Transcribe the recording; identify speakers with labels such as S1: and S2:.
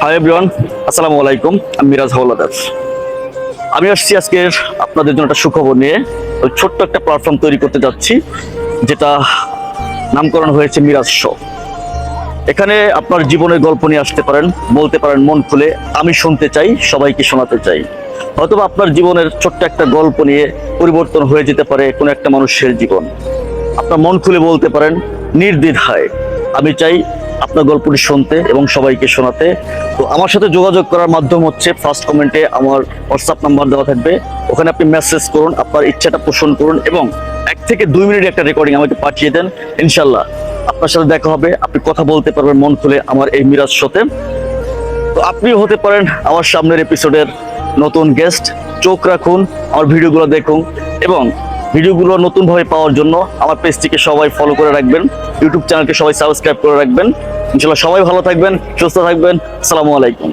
S1: Hi everyone, আসসালামু আলাইকুম। আমি মিরাজ হাওলাদার। আমি আসছি আজকের আপনাদের জন্য একটা সুখবর নিয়ে। ওই ছোট্ট একটা প্ল্যাটফর্ম তৈরি করতে যাচ্ছি, যেটা নামকরণ হয়েছে মিরাজ শো। এখানে আপনার জীবনের গল্প নিয়ে আসতে পারেন, বলতে পারেন মন খুলে, আমি শুনতে চাই, সবাইকে শোনাতে চাই। হয়তোবা আপনার জীবনের ছোট্ট একটা গল্প নিয়ে পরিবর্তন হয়ে যেতে পারে কোনো একটা মানুষের জীবন। আপনার মন খুলে বলতে পারেন নির্দ্বিধায়, আমি চাই আপনার গল্পটি শুনতে এবং সবাইকে শোনাতে। তো আমার সাথে যোগাযোগ করার মাধ্যম হচ্ছে ফার্স্ট কমেন্টে আমার হোয়াটসঅ্যাপ নাম্বার দেওয়া থাকবে। ওখানে আপনি মেসেজ করুন, আপনার ইচ্ছাটা পোষণ করুন এবং 1 থেকে 2 মিনিট একটা রেকর্ডিং আমাকে পাঠিয়ে দেন। ইনশাল্লাহ আপনার সাথে দেখা হবে, আপনি কথা বলতে পারবেন মন খুলে আমার এই মিরাজ শোতে। তো আপনিও হতে পারেন আমার সামনের এপিসোডের নতুন গেস্ট। চোখ রাখুন, আমার ভিডিওগুলো দেখুন এবং ভিডিওগুলো নতুনভাবে পাওয়ার জন্য আমার পেজটিকে সবাই ফলো করে রাখবেন, ইউটিউব চ্যানেলকে সবাই সাবস্ক্রাইব করে রাখবেন। ইনশাল্লাহ সবাই ভালো থাকবেন, সুস্থ থাকবেন। আসসালামু আলাইকুম।